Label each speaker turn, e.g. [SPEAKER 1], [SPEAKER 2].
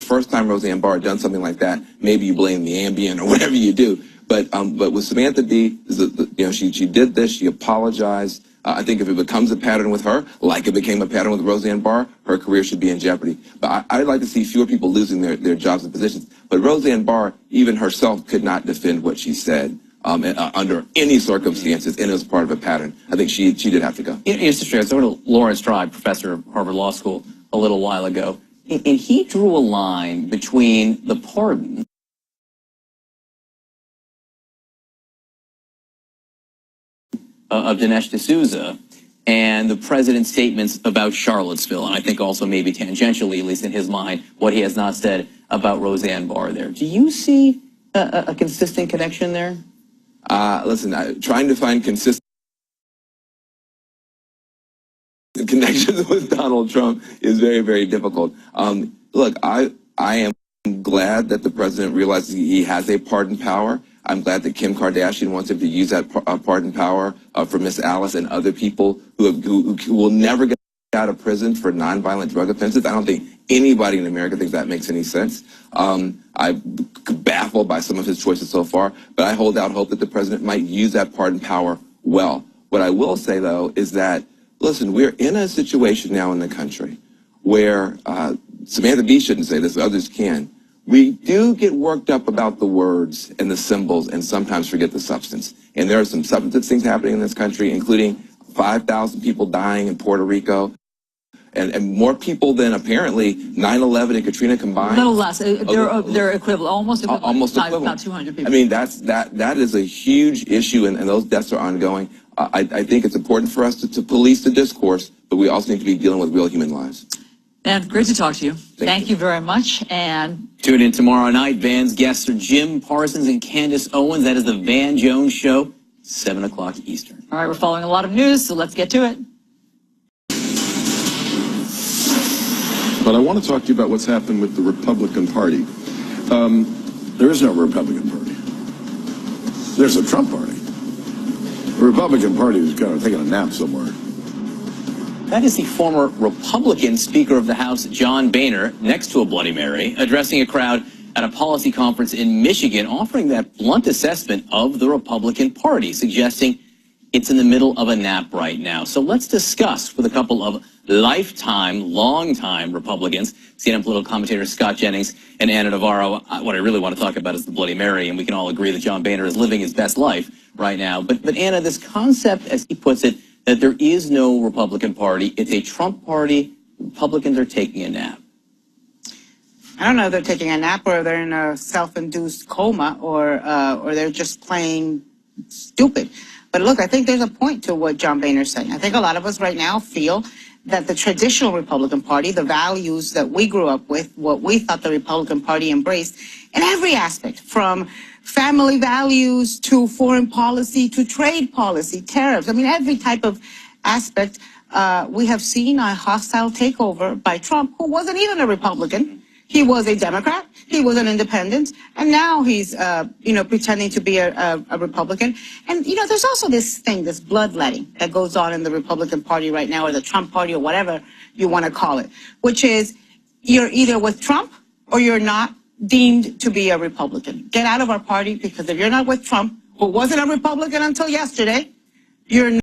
[SPEAKER 1] first time Roseanne Barr had done something like that, maybe you blame the Ambien or whatever you do. But with Samantha Bee, she did this. She apologized. I think if it becomes a pattern with her, like it became a pattern with Roseanne Barr, her career should be in jeopardy. But I'd like to see fewer people losing their jobs and positions. But Roseanne Barr, even herself, could not defend what she said under any circumstances, and it was part of a pattern. I think she did have to go.
[SPEAKER 2] It's true. I was talking to Lawrence Tribe, professor of Harvard Law School, a little while ago, and he drew a line between the pardon of Dinesh D'Souza and the president's statements about Charlottesville, and I think also maybe tangentially, at least in his mind, what he has not said about Roseanne Barr there. Do you see a consistent connection there?
[SPEAKER 1] Listen, trying to find consistent connections with Donald Trump is very, very difficult. Look, I am glad that the president realizes he has a pardon power. I'm glad that Kim Kardashian wants him to use that pardon power for Miss Alice and other people who will never get out of prison for nonviolent drug offenses. I don't think anybody in America thinks that makes any sense. I'm baffled by some of his choices so far, but I hold out hope that the president might use that pardon power well. What I will say, though, is that, listen, we're in a situation now in the country where Samantha Bee shouldn't say this, others can. We do get worked up about the words and the symbols and sometimes forget the substance. And there are some substantive things happening in this country, including 5,000 people dying in Puerto Rico. And more people than apparently 9/11 and Katrina combined.
[SPEAKER 3] No less. They're equivalent, almost equivalent.
[SPEAKER 1] Almost equivalent.
[SPEAKER 3] About 200 people.
[SPEAKER 1] I mean, that is a huge issue, and those deaths are ongoing. I think it's important for us to police the discourse, but we also need to be dealing with real human lives.
[SPEAKER 3] And great to talk to you.
[SPEAKER 1] Thank
[SPEAKER 3] you very much. And
[SPEAKER 2] tune in tomorrow night. Van's guests are Jim Parsons and Candace Owens. That is the Van Jones Show, 7 o'clock Eastern.
[SPEAKER 3] All right, we're following a lot of news, so let's get to it.
[SPEAKER 4] But I want to talk to you about what's happened with the Republican Party. There is no Republican Party. There's a Trump Party. The Republican Party is kind of taking a nap somewhere.
[SPEAKER 2] That is the former Republican Speaker of the House, John Boehner, next to a Bloody Mary, addressing a crowd at a policy conference in Michigan, offering that blunt assessment of the Republican Party, suggesting it's in the middle of a nap right now. So let's discuss with a couple of long-time Republicans, CNN political commentators Scott Jennings and Anna Navarro. What I really want to talk about is the Bloody Mary, and we can all agree that John Boehner is living his best life right now. But Anna, this concept, as he puts it, that there is no Republican Party, it's a Trump party, Republicans are taking a nap.
[SPEAKER 5] I don't know if they're taking a nap or they're in a self-induced coma or they're just plain stupid. But look, I think there's a point to what John Boehner's saying. I think a lot of us right now feel that the traditional Republican Party, the values that we grew up with, what we thought the Republican Party embraced in every aspect, from family values to foreign policy to trade policy, tariffs. I mean, every type of aspect, we have seen a hostile takeover by Trump, who wasn't even a Republican. He was a Democrat. He was an independent. And now he's, pretending to be a Republican. And, there's also this thing, this bloodletting that goes on in the Republican Party right now, or the Trump Party, or whatever you want to call it, which is you're either with Trump or you're not deemed to be a Republican. Get out of our party, because if you're not with Trump, who wasn't a Republican until yesterday, you're